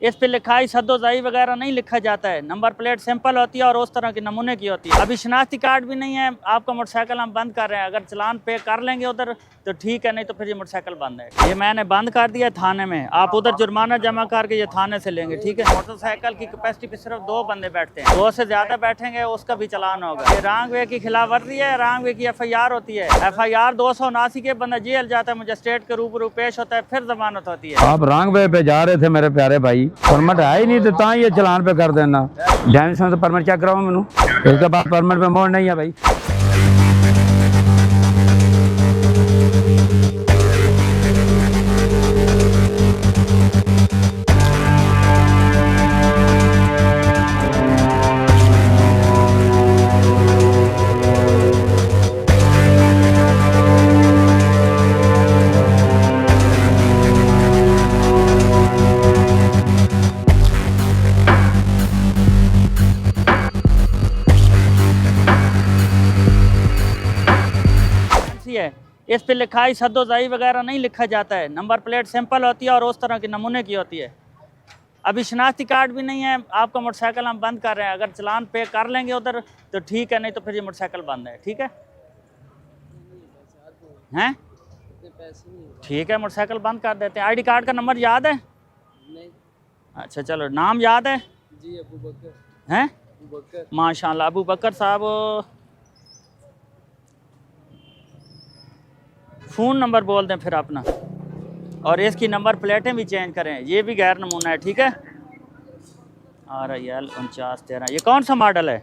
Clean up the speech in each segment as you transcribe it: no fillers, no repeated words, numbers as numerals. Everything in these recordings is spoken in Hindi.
इस पे लिखाई सद्दोज़ाई वगैरह नहीं लिखा जाता है। नंबर प्लेट सिंपल होती है और उस तरह के नमूने की होती है। अभी शनाख्ती कार्ड भी नहीं है, आपका मोटरसाइकिल हम बंद कर रहे हैं। अगर चलान पे कर लेंगे उधर तो ठीक है, नहीं तो फिर ये मोटरसाइकिल बंद है। ये मैंने बंद कर दिया थाने में, आप उधर जुर्माना जमा करके ये थाने से लेंगे, ठीक है। मोटरसाइकिल की कैपेसिटी पे सिर्फ 2 बंदे बैठते हैं, 2 से ज़्यादा बैठेंगे उसका भी चलान होगा। ये रॉन्ग वे की खिलाफ वर्जी है, रॉन्ग वे की FIR होती है। FIR 279 के बंदा जेल जाता है, मजिस्ट्रेट के रूबरू पेश होता है, फिर जमानत होती है। आप रॉन्ग वे पे जा रहे थे मेरे प्यारे भाई, परमिट है ही नहीं तो ता ये चलान पे कर देना। ड्राइविंग से परमिट चेक कराओ मैनू, इसके बाद परमिट पे मोड़ नहीं है भाई। है इस पे लिखाई सद्दोज़ाई वगैरह नहीं लिखा जाता है। नंबर प्लेट सिंपल होती है और उस तरह के नमूने की होती है। अभी शनाख्ती कार्ड भी नहीं है, आपका मोटरसाइकिल हम बंद कर रहे हैं। अगर चलान पे कर लेंगे उधर तो ठीक है, नहीं तो फिर ये मोटरसाइकिल बंद है, ठीक है। हैं ठीक है, मोटरसाइकिल बंद कर देते हैं। ID कार्ड का नंबर याद है? नहीं। अच्छा चलो, नाम याद है? जी अबू बकर। हैं? अबू बकर। माशाल्लाह, अबू बकर साहब। फ़ोन नंबर बोल दें फिर अपना, और इसकी नंबर प्लेटें भी चेंज करें। ये भी गैर नमूना है, ठीक है। RIL 4913। ये कौन सा मॉडल है?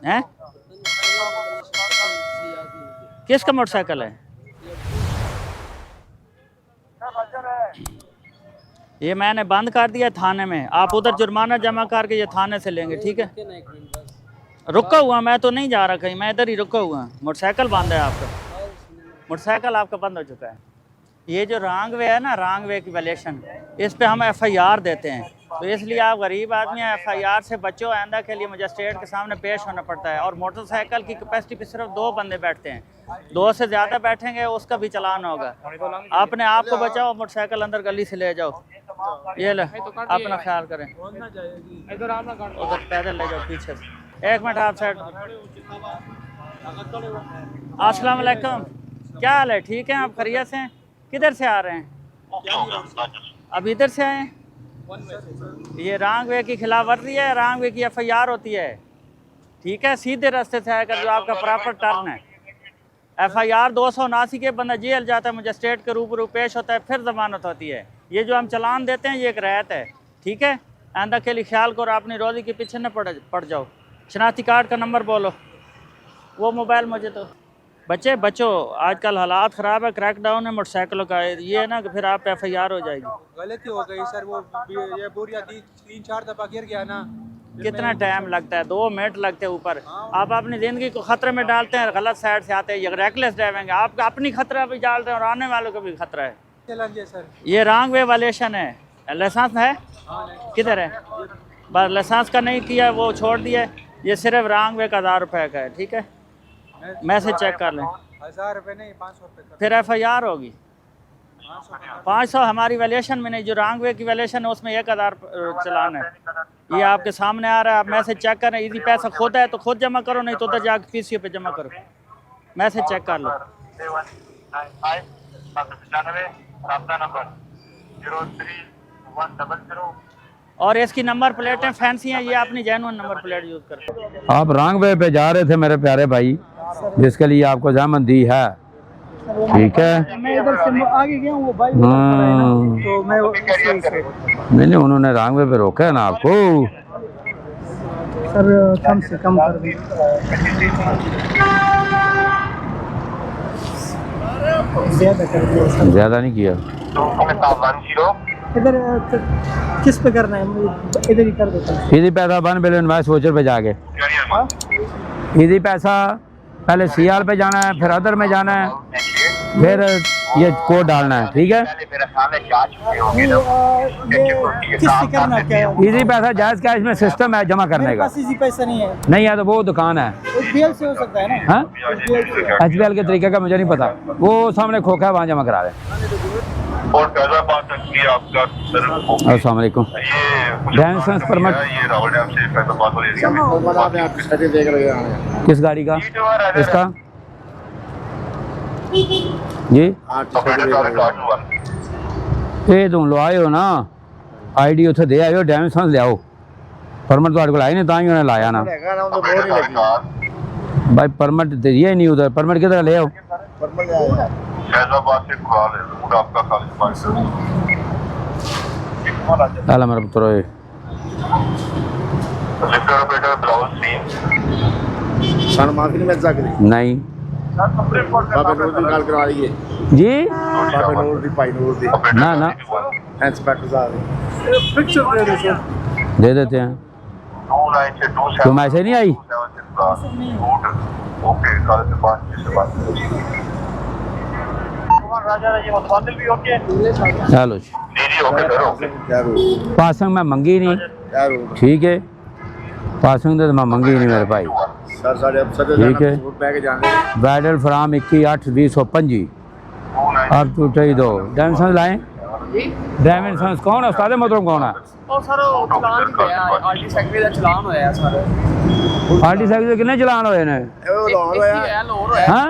हैं? किसका मोटरसाइकिल है? ये मैंने बंद कर दिया थाने में, आप उधर जुर्माना जमा करके ये थाने से लेंगे, ठीक है। रुका हुआ मैं तो नहीं जा रहा कहीं, मैं इधर ही रुका हुआ। मोटरसाइकिल बंद है आपका, मोटरसाइकिल आपका बंद हो चुका है। ये जो रॉन्ग वे है ना, रॉन्ग वे की वायलेशन, इस पे हम FIR देते हैं। तो इसलिए आप गरीब आदमी हैं, FIR से बचो। आइंदा के लिए मजिस्ट्रेट के सामने पेश होना पड़ता है। और मोटरसाइकिल की कैपेसिटी पे सिर्फ 2 बंदे बैठते हैं, 2 से ज़्यादा बैठेंगे उसका भी चलान होगा। अपने आप को बचाओ, मोटरसाइकिल अंदर गली से ले जाओ। ये ले, अपना ख्याल करें। उधर पैदल ले जाओ पीछे से। 1 मिनट आप साइड। अस्सलाम वालेकुम, क्या हाल है? ठीक है, आप खैरियत से हैं? किधर से आ रहे हैं? अब इधर से आए हैं? ये रॉन्ग वे की खिलाफ वर्जी है, रॉन्ग वे की FIR होती है, ठीक है। सीधे रास्ते से आकर जो आपका प्रॉपर टर्न है। FIR 279 के बंदा जेल जाता है, मजिस्ट्रेट के रूबरू पेश होता है, फिर जमानत होती है। ये जो हम चलान देते हैं ये एक राहत है, ठीक है। आइंदा के लिए ख्याल करो, अपनी रोज़ी के पीछे न पड़ जाओ। शनाख्ती कार्ड का नंबर बोलो। वो मोबाइल मुझे तो बच्चे बचो, आजकल हालात ख़राब है, क्रैकडाउन है मोटरसाइकिलों का। ये है ना कि फिर आप पे FIR हो जाएगी। गलती हो गई सर, वो ये बोरिया 3-4 दफ़ा गिर गया ना। कितना टाइम लगता है? 2 मिनट लगते हैं ऊपर। आप अपनी ज़िंदगी को ख़तरे में डालते हैं, गलत साइड से आते हैं। ये रेकलेस ड्राइविंग है, आप अपनी खतरा भी डाल रहे हैं और आने वालों को भी खतरा है। सर ये रॉन्ग वे वायलेशन है। लाइसेंस है? किधर है? बस लाइसेंस का नहीं किया, वो छोड़ दिया। ये सिर्फ रॉन्ग वे का 1000 रुपये का है, ठीक है। मैसेज चेक कर लें। 1000 रुपये नहीं, 500 रुपये। फिर FIR होगी 500। हमारी वैल्यूएशन में नहीं, जो रॉन्ग वे की वैल्यूएशन है उसमें 1000 चलान है। ये आपके सामने आ रहा है, आप मैसेज चेक करें। इजी पैसा खुद है तो खुद जमा करो, नहीं तो उधर जाकर PCO पे जमा करो। मैसेज चेक कर लो। और इसकी नंबर प्लेटें फैंसी हैं, ये अपनी जेन्युइन नंबर प्लेट यूज़ करें। आप रॉन्ग वे पे जा रहे थे मेरे प्यारे भाई, जिसके लिए आपको जमानत दी है, ठीक है। मैं इधर से आगे गया हूँ, वो भाई तो मैं नहीं, उन्होंने रॉन्ग वे पे रोका है ना आपको। सर कम से कम कर दी। ज़्यादा नहीं किया। इधर किस पे करना है? इधर ही कर देता हूँ। इजी पैसा बन पहले इन्वेस्ट वोचर पे जाके। इजी पैसा पहले CR पे जाना है, फिर अदर में जाना है, फिर ये कोड डालना है, ठीक है। किससे करना क्या है? इजी पैसा जायज़ कैश में सिस्टम है जमा करने का। इजी पैसा नहीं है। नहीं है तो वो दुकान है। SBL से हो सकता है ना? हाँ, SBL के तरीके का मुझे नहीं पता, वो सामने खोखा है, वहाँ जमा करा दें। और फैजाबाद तक भी आपका सर अस्सलाम वालेकुम। ये ड्राइविंग लाइसेंस परमिट ये रावल डैम से फैजाबाद वाले एरिया में किस गाड़ी का? इसका जी ये तुम लो आए हो ना, आईडी उत्थे दे आयो, ड्राइविंग लाइसेंस ले आओ। परमिट तो को लाई नहीं, तां ही उन्हें लाया ना भाई। परमिट दिया ही नहीं उधर, परमिट किधर ले आओ? फैजाबाद से खुला है रूट आपका खालिद पास अल्लाह मेरा पुत्र ओए। लिफ्ट ऑपरेटर ब्राउज सीन सन माफी नहीं मिल सकती नहीं बाबा नूर की गल करवा रही है जी, बाबा नूर की भाई नूर की ना ना इंस्पेक्टर साहब पिक्चर दे दे सर। दे देते हैं। 29 से 27 तुम ऐसे नहीं आई? रूट ओके खालिद पास से बात राजा जी मुतबादिल भी ओके चलो जी। जी ओके सर ओके पासिंग मैं मंगी नहीं, ठीक है, पासिंग तो मैं मंगी नहीं मेरे भाई। सर साढ़े अफसर ठीक है। सूट पै के जाने ब्राइडल फ्राम 21/8/2025 अब टू दो ड्राइविंग लाइसेंस लाएं। ड्राइविंग लाइसेंस कौन है उस्ताद मोहतरम, कौन है? और सर चलान ही होया आरटी सेक्रेटरी ਦਾ ਚਲਾਨ ਹੋਇਆ ਸਰ। आरटी साहब ਦੇ ਕਿੰਨੇ ਚਲਾਨ ਹੋਏ ਨੇ? ਉਹ ਲਾਹੌਰ ਹੋਇਆ ਲਾਹੌਰ ਹੋਇਆ ਹਾਂ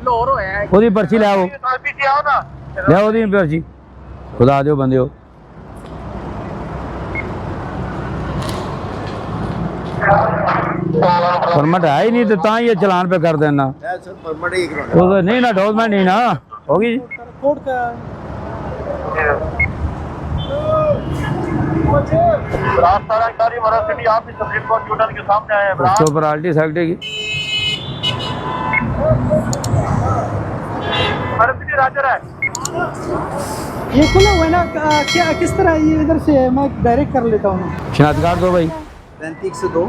ਲਾਹੌਰ ਹੋਇਆ ਉਹਦੀ ਪਰਚੀ ਲੈ ਆਓ, ਲੈ ਆਓ ਉਹਦੀ ਪਰਚੀ, ਖੁਦਾ ਦਿਓ ਬੰਦਿਓ। परमिट है ही नहीं तो तां ये चलान पे कर देना। सर परमिट ही कराना वो तो नहीं ना डोजमेंट नहीं ना होगी जी। कोर्ट का आप इस सुप्रीम कोर्ट न्यूटन के सामने आए हैं उसके ऊपर आरटी सेक्रेटरी की राजर है ये खुला हुआ है ना क्या किस तरह ये इधर से मैं डायरेक्ट कर लेता हूँ। शनाख्त कार्ड दो भाई। 3502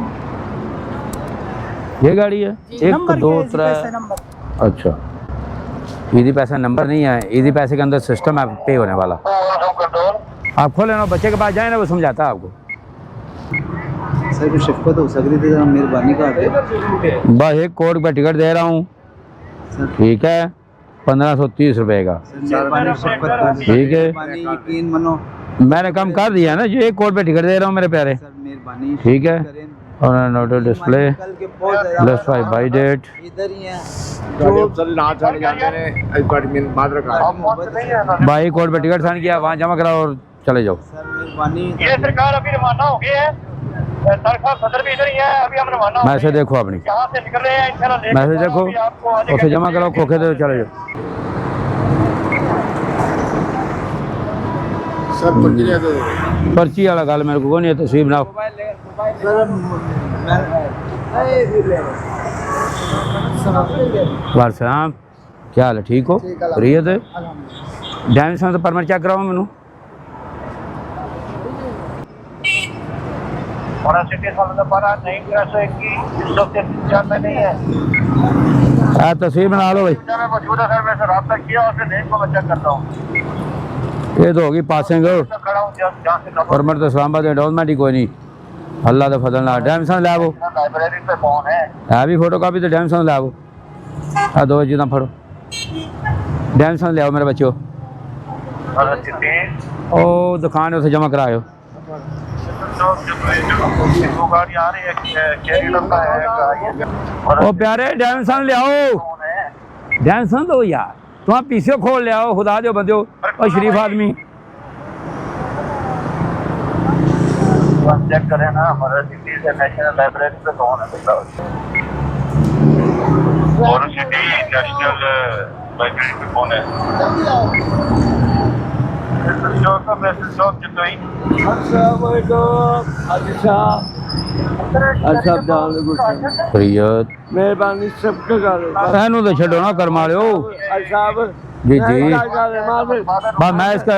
ये गाड़ी है 1 2 3 अच्छा ईदी पैसा नंबर नहीं है, ईदी पैसे के अंदर सिस्टम है पे होने वाला। आप खोले ना, बच्चे के पास जाए ना, वो समझाता है आपको। सर कुछ शिफ्ट हो सकती थी, जरा मेहरबानी कर दे। बस एक कोड पे टिकट दे रहा हूँ, ठीक है, 1530 रुपए का, ठीक है। यकीन मानो मैंने कम कर दिया ना, जो एक कोड पे टिकट दे रहा हूँ मेरे प्यारे, सर मेहरबानी ठीक है। और note display plus 5 by date इधर ही है जो सर ना चढ़ जाते हैं एक बार मिल बात रखा भाई कोड पे टिकट साइन किया, वहाँ जमा कराओ और चले जाओ। सर मेहरबानी ये सरकार अभी रवाना हो गई है, सरकार सदर भी इधर ही है, अभी हम रवाना हो मैसेज देखो अपनी, यहाँ से निकल रहे हैं इंशाल्लाह। मैसेज देखो, उसे जमा कराओ, खोखे दे चले जाओ। सर पर्ची दे दो पर्ची वाला गल मेरे को नहीं है, तस्वीर बनाओ। वालेकुम, क्या हाल है, ठीक हो? खैरियत है? ड्राइविंग लाइसेंस परमिट चेक कराओ मैनू। और सिटी साल पर नहीं क्रैश की सबसे ज्यादा नहीं है। तस्वीर बना लो भाई। मैं मौजूदा सर में से रब्ता किया और फिर नेम को मैं चेक करता हूँ। ये तो होगी पासिंग, खड़ा हूँ जहाँ से परमिट तो इस्लामाबाद में डॉक्यूमेंट ही कोई नहीं, अल्लाह का फजल ना। ड्राइविंग लाइसेंस ले आओ, लाइब्रेरी पे कौन है भी फोटो कापी तो ड्राइविंग लाइसेंस ले आओ। दो चीज़ें फड़ो, ड्राइविंग लाइसेंस ले आओ मेरे बच्चों। ओ दुकान है उसे जमा कराओ। वो गाड़ी आ रही है कैरियर का है ओ प्यारे ड्राइविंग लाइसेंस ले आओ, ड्राइविंग लाइसेंस दो यार, तुम पीसीओ खोल ले आओ, खुदा दो बंदो और शरीफ आदमी। चेक करें ना हमारा सिटी से नेशनल लाइब्रेरी पे कौन है बताओ। और सिटी नेशनल लाइब्रेरी पे कौन है? मेहरबानी सबके एनू तो छो ना कर मारो जी जी। बस मैं इसका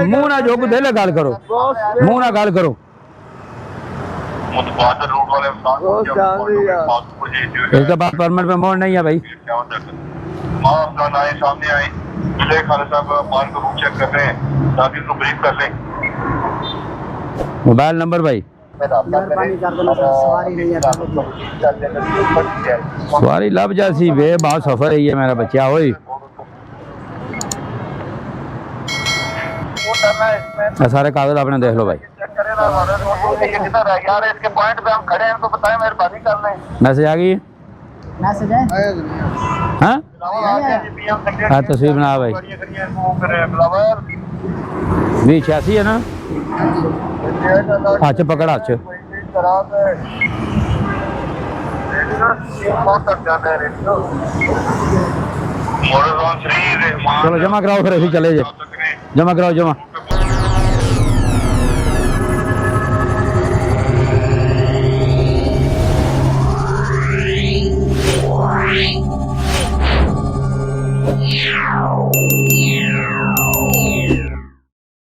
मुंह ना जो दिल गल करो, मुंह ना गल करो। मुतबादल रूट वाले इसके बाद परमिट पे मोड़ नहीं है भाई। आए सामने आए खालिद साहब माल को रूट चेक कर रहे हैं ताकि उनको ब्रीफ कर लें। मोबाइल नंबर भाई, सवारी लब जैसी वे बहुत सफर है ये मेरा बच्चा। ओए करना है इसमें ये सारे कागज आपने देख लो भाई। चेक करें ना ये किधर है यार, इसके पॉइंट पे हम खड़े हैं तो बताएं, मेहरबानी कर लें। मैसेज आ गई है? मैसेज है हाँ हाँ तस्वीर बना भाई। 2086 है ना? हाथ से पकड़, हाथ से। चलो जमा कराओ फिर अभी चले जाए, जमा कराओ जमा।